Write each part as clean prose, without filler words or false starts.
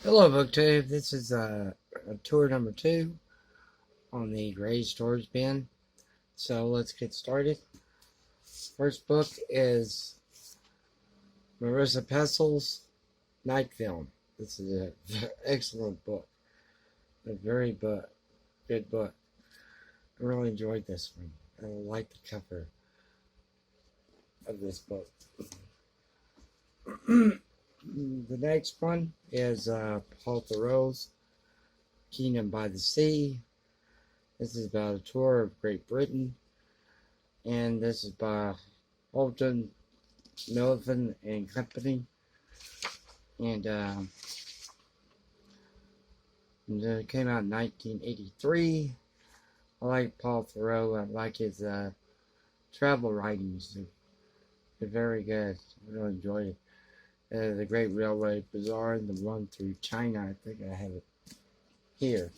Hello, BookTube. This is tour number 2 on the Gray Storage Bin. So let's get started. First book is Marissa Pessl's Night Film. This is an excellent book. A very good book. I really enjoyed this one. I like the cover of this book. The next one is Paul Thoreau's Kingdom by the Sea. This is about a tour of Great Britain, and this is by Holden, Mifflin and Company, and it came out in 1983. I like Paul Thoreau. I like his travel writings. They're very good. I really enjoyed it. The Great Railway Bazaar, the one through China. I think I have it here.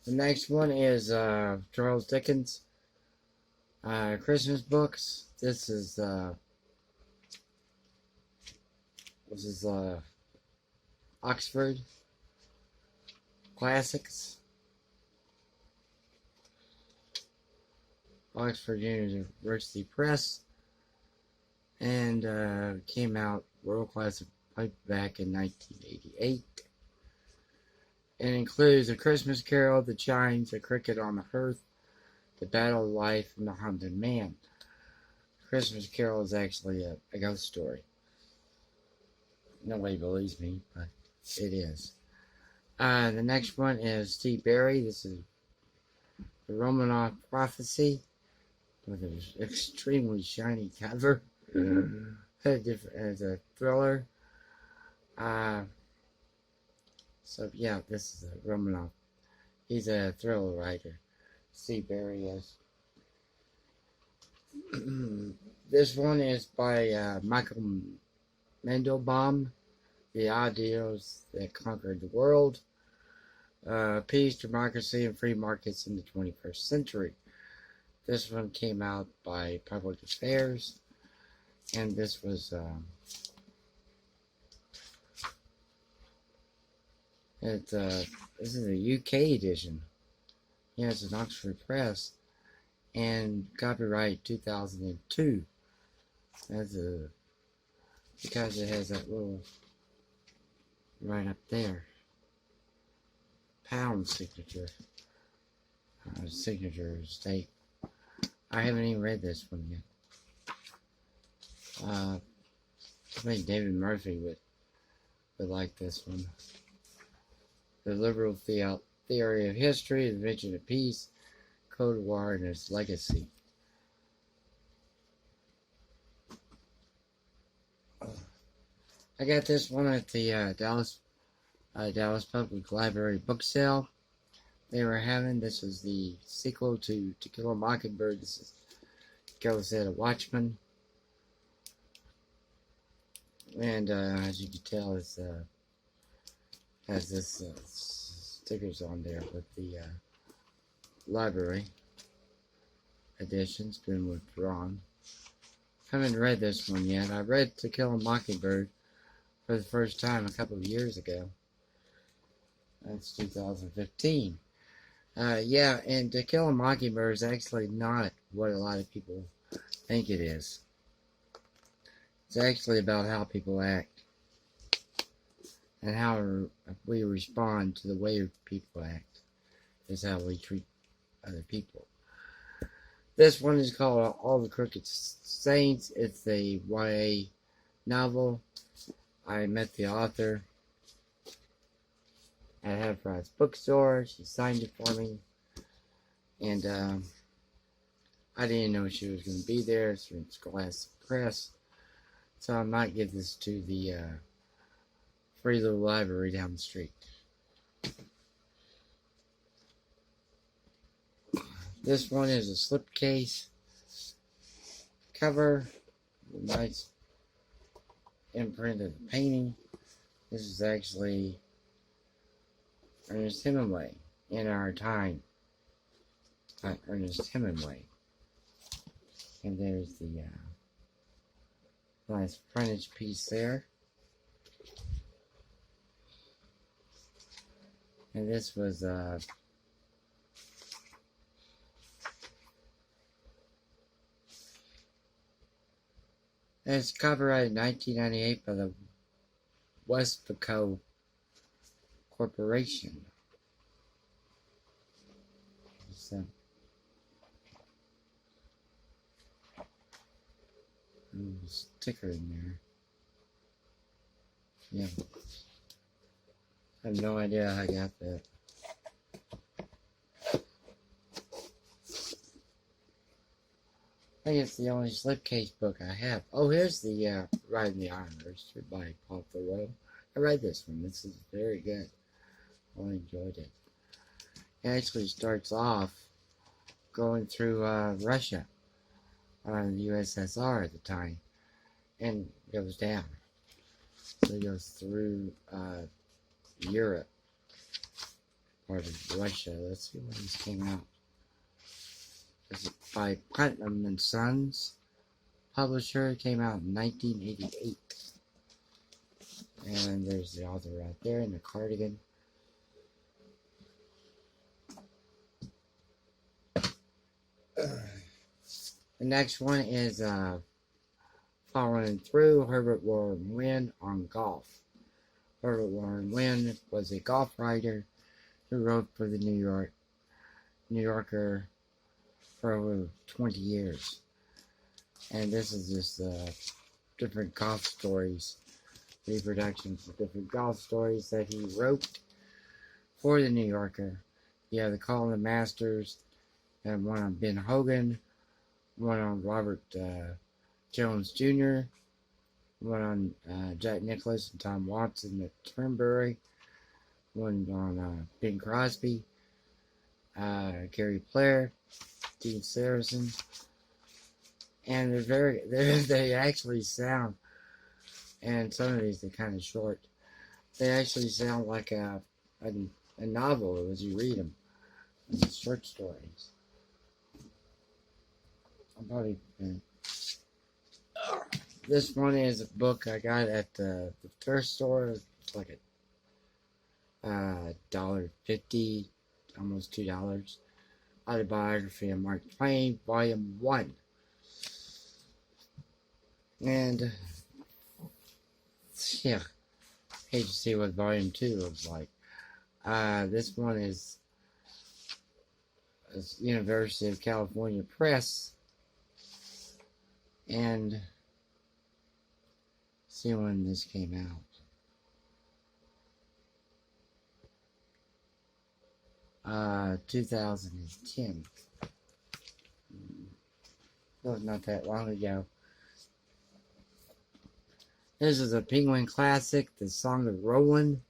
The next one is Charles Dickens Christmas books. This is Oxford Classics. Oxford University Press. And came out world class paperback in 1988. It includes A Christmas Carol, The Chimes, A Cricket on the Hearth, The Battle of Life, and The Haunted Man. Christmas Carol is actually a ghost story. Nobody believes me, but it is. The next one is Steve Berry. This is the Romanov Prophecy with an extremely shiny cover. As a thriller. So yeah, this is a Romanov. He's a thriller writer. Steve Berry is. This one is by Michael Mendelbaum. The Ideals That Conquered the World. Peace, Democracy, and Free Markets in the 21st Century. This one came out by Public Affairs. And this was this is a UK edition. Yeah, it's an Oxford Press, and copyright 2002. That's because it has that little right up there pound signature state. I haven't even read this one yet. I think David Murphy would like this one. The Liberal Theory of History, The Invention of Peace, Cold War, and Its Legacy. I got this one at the Dallas Public Library book sale they were having. This is the sequel to Kill a Mockingbird. This is Kill a Watchman. And as you can tell, it has this stickers on there with the library edition's been withdrawn. Haven't read this one yet. I read To Kill a Mockingbird for the first time a couple of years ago. That's 2015. Yeah, and To Kill a Mockingbird is actually not what a lot of people think it is. It's actually about how people act and how we respond to the way people act is how we treat other people. This one is called All the Crooked Saints. It's a YA novel. I met the author at Half Price Bookstore. She signed it for me, and I didn't know she was going to be there. It's from Scholastic Press. So I might give this to the free little library down the street. This one is a slipcase cover. Nice imprint of the painting. This is actually Ernest Hemingway, In Our Time. Ernest Hemingway. And there's the nice frontage piece there. And this was it's copyrighted 1998 by the Westpaco Corporation. So, a sticker in there. Yeah. I have no idea how I got that. I think it's the only slipcase book I have. Oh, here's the Riding the Ironers by Paul Thoreau. I read this one. This is very good. I enjoyed it. It actually starts off going through Russia, the USSR at the time, and goes down. So it goes through Europe, part of Russia. Let's see when this came out. This is by Putnam and Sons. Publisher, came out in 1988. And there's the author right there in the cardigan. The next one is Following Through, Herbert Warren Wynn on golf. Herbert Warren Wynn was a golf writer who wrote for the New Yorker for over 20 years. And this is just different golf stories, reproductions of different golf stories that he wrote for the New Yorker. You have the Call of the Masters, and one on Ben Hogan, one on Robert Jones Jr., one on Jack Nicklaus and Tom Watson at Turnberry, one on Bing Crosby, Gary Player, Dean Saracen, and they actually sound, and some of these are kind of short, they actually sound like a novel as you read them, short stories. This one is a book I got at the thrift store. It's like a $1.50, almost $2. Autobiography of Mark Twain, Volume 1. And yeah, hate to see what Volume 2 looks like. This one is University of California Press. And see when this came out. 2010. That was not that long ago. This is a Penguin classic, The Song of Roland.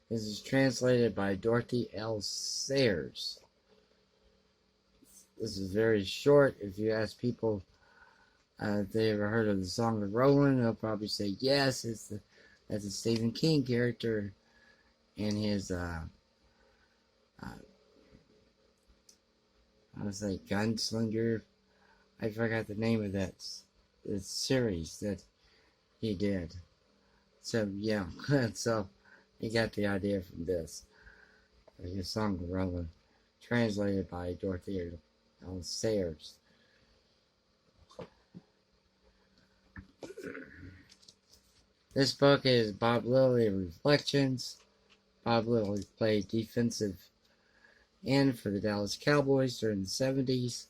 This is translated by Dorothy L. Sayers. This is very short. If you ask people if they ever heard of The Song of Roland, they'll probably say yes. That's a Stephen King character in his I was like Gunslinger. I forgot the name of that series that he did. So yeah, so you got the idea from this. The Song of Roland, translated by Dorothy L. Sayers. This book is Bob Lilly Reflections. Bob Lilly played defensive end for the Dallas Cowboys during the 70s,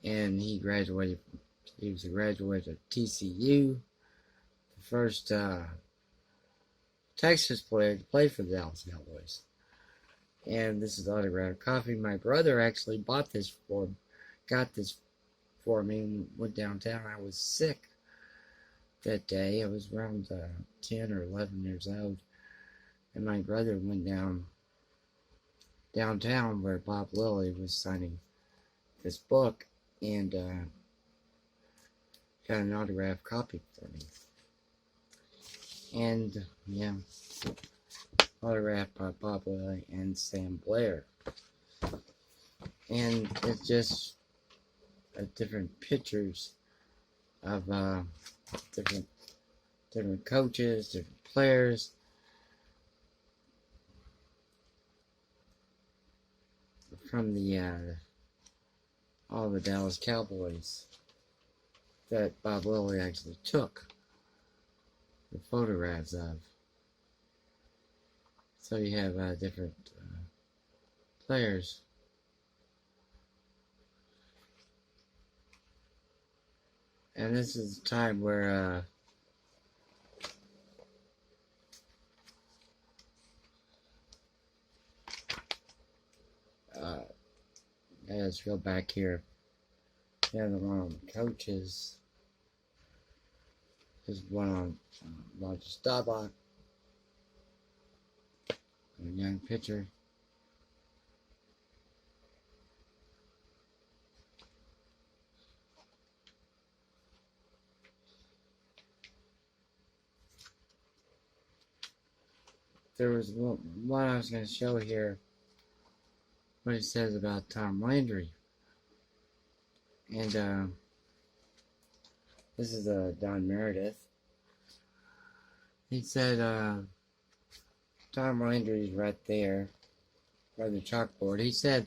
and he was a graduate of TCU, the first Texas player to play for the Dallas Cowboys. And this is autographed copy. My brother actually got this for me and went downtown. I was sick that day. I was around 10 or 11 years old, and my brother went downtown where Bob Lilly was signing this book, and got an autographed copy for me. And yeah, autographed by Bob Lilly and Sam Blair. And it's just different pictures of different coaches, different players. from the all the Dallas Cowboys that Bob Lilly actually took the photographs of. So you have different players. And this is a time where let's go back here. Yeah, the one on the coaches. There's one on Roger Staubach. A young pitcher. There was one I was going to show here. What he says about Tom Landry. And this is Don Meredith. He said Tom Landry's right there by the chalkboard. He said,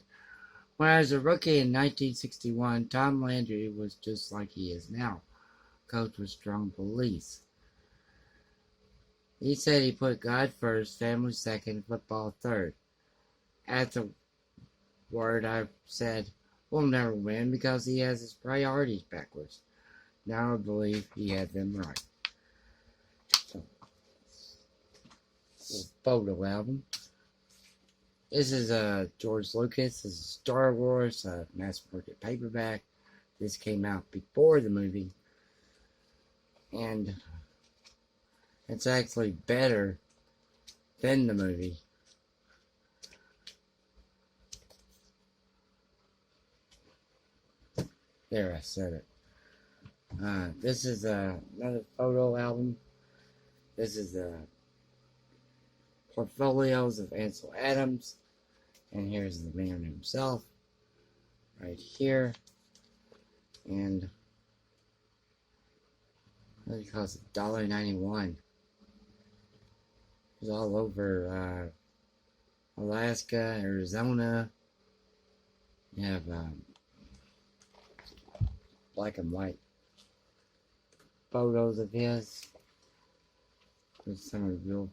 when I was a rookie in 1961, Tom Landry was just like he is now. Coach with strong beliefs. He said he put God first, family second, football third. Afterward, I said, we'll never win because he has his priorities backwards. Now I believe he had them right. So, photo album. This is George Lucas. This is Star Wars, mass market paperback. This came out before the movie. And it's actually better than the movie. There, I said it. This is another photo album. This is portfolios of Ansel Adams. And here's the man himself. Right here. And what do you call it? $1.91. It's all over Alaska, Arizona. You have black and white photos of his. There's some of the real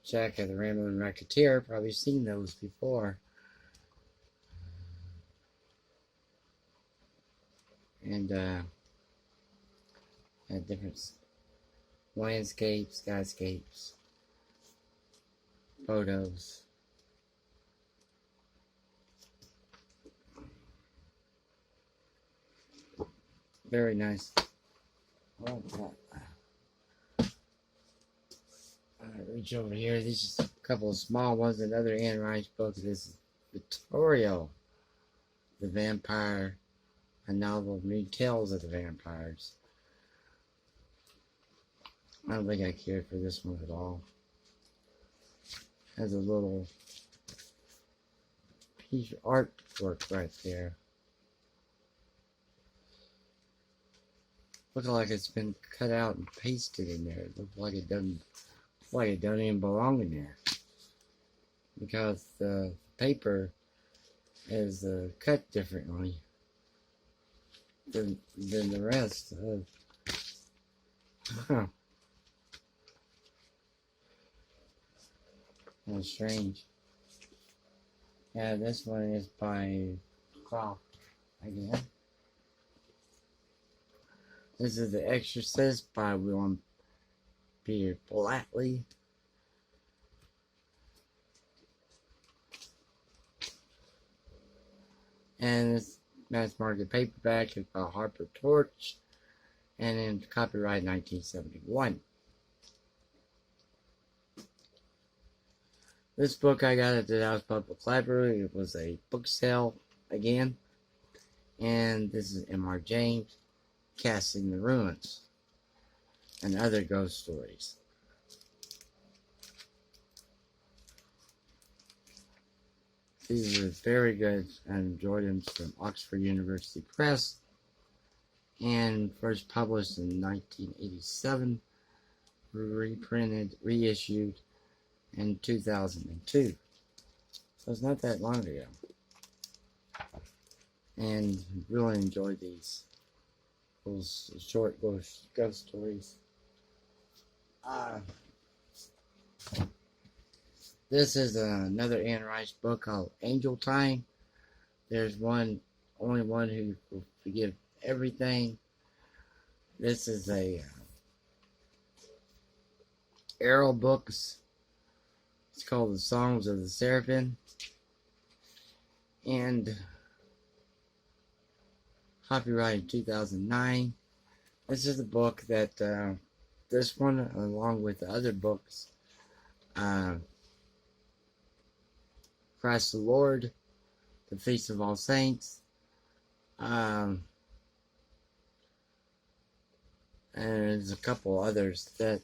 Jack of the Rambling Racketeer. Probably seen those before. And had different landscapes, skyscapes, photos. Very nice. Oh, reach over here. These are a couple of small ones. Another Anne Rice book. This is Vittorio, the Vampire, a novel of new tales of the vampires. I don't think I cared for this one at all. Has a little piece of artwork right there. Looks like it's been cut out and pasted in there. It looks like it doesn't even belong in there. Because the paper is cut differently than the rest. That's strange. Yeah, this one is by Croft again. This is The Exorcist by William Peter Blatty. And this mass market paperback is by Harper Torch, and in copyright 1971. This book I got at the Dallas Public Library. It was a book sale again. And this is M.R. James, Casting the Ruins, and Other Ghost Stories. These are very good. I enjoyed them from Oxford University Press. and first published in 1987, reprinted, reissued in 2002. So it's not that long ago. And really enjoyed these short ghost stories. This is another Anne Rice book called Angel Time. There's only one who will forgive everything. This is a Arrow Books. It's called The Songs of the Seraphim. And copyrighted 2009. This is a book that, this one, along with the other books, Christ the Lord, The Feast of All Saints, and there's a couple others that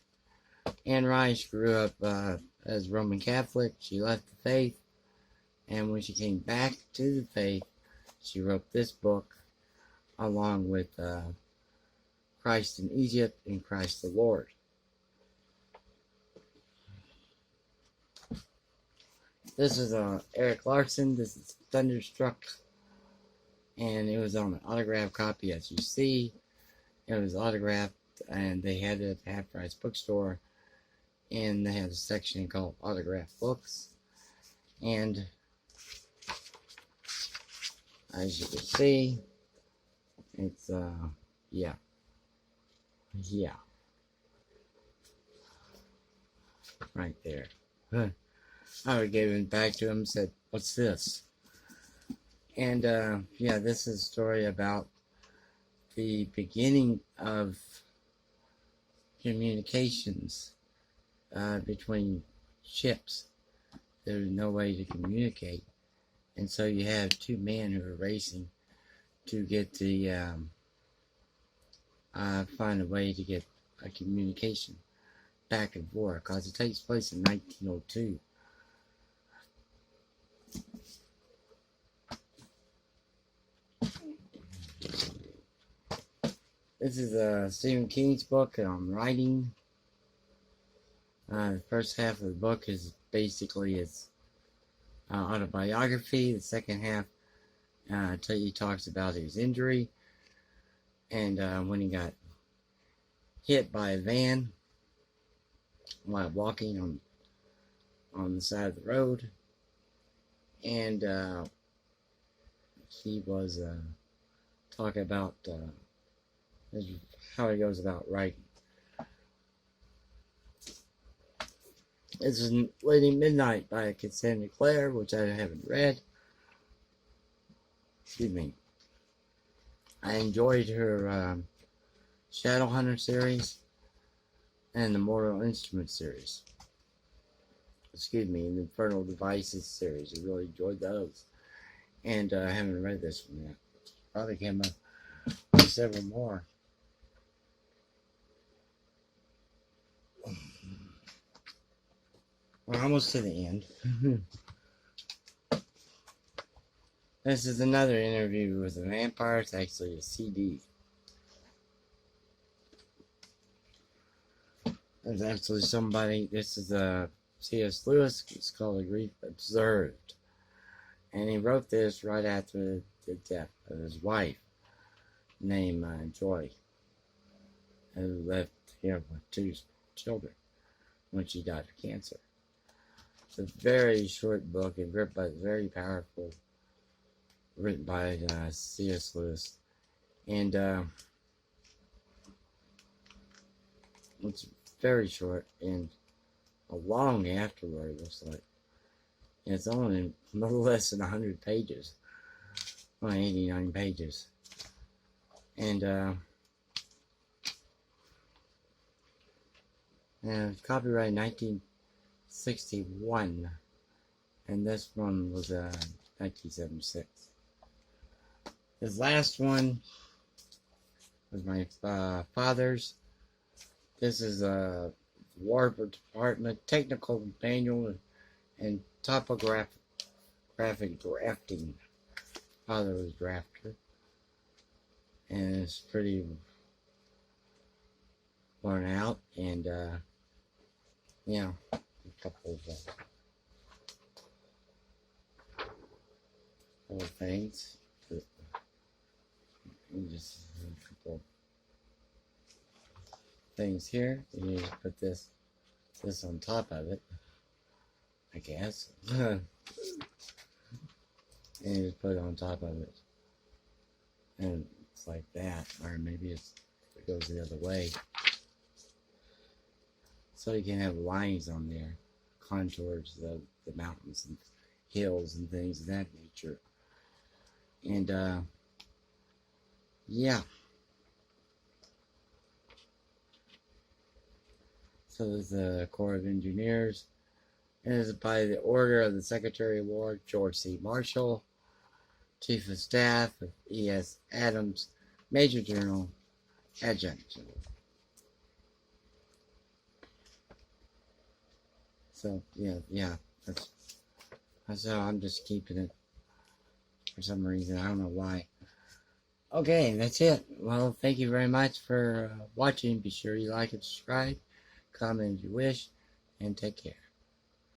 Anne Rice grew up as Roman Catholic. She left the faith, and when she came back to the faith, she wrote this book along with Christ in Egypt and Christ the Lord. This is Eric Larson. This is Thunderstruck, and it was on an autographed copy, as you see. It was autographed, and they had it at Half Price Bookstore, and they had a section called Autographed Books. And as you can see, it's yeah, right there. I gave it back to him and said, "What's this?" And yeah, this is a story about the beginning of communications between ships. There was no way to communicate, and so you have two men who are racing to get the find a way to get a communication back and forth, because it takes place in 1902. This is Stephen King's book on writing. The first half of the book is basically his autobiography. The second half he talks about his injury and when he got hit by a van while walking on the side of the road, and he was talking about how he goes about writing. This is Lady Midnight by Cassandra Clare, which I haven't read. Excuse me. I enjoyed her Shadowhunter series and the Mortal Instruments series. Excuse me, and the Infernal Devices series. I really enjoyed those. And I haven't read this one yet. Probably came up with several more. We're almost to the end. This is another interview with a vampire. It's actually a CD. There's actually somebody. This is C.S. Lewis. It's called A Grief Observed. And he wrote this right after the death of his wife, named Joy, who left him with 2 children when she died of cancer. It's a very short book and very powerful, written by C.S. Lewis, and it's very short and a long afterword. Looks like it's only a little less than 100 pages, only 89 pages, and copyright 1961, and this one was 1976. This last one was my father's. This is a War Department Technical Manual and Topographic Drafting. Father was drafter. and it's pretty worn out, and yeah, a couple of little things, and just a couple things here. You need to put this on top of it, I guess. And you just put it on top of it, and it's like that, or maybe it goes the other way, so you can have lines on there, contours of the mountains and hills and things of that nature. And yeah, so there's the Corps of Engineers. It is by the order of the Secretary of War, George C. Marshall, Chief of Staff of E.S. Adams, Major General, Adjutant General. So, yeah, that's how I'm just keeping it for some reason. I don't know why. Okay, that's it. Well, thank you very much for watching. Be sure you like and subscribe, comment if you wish, and take care.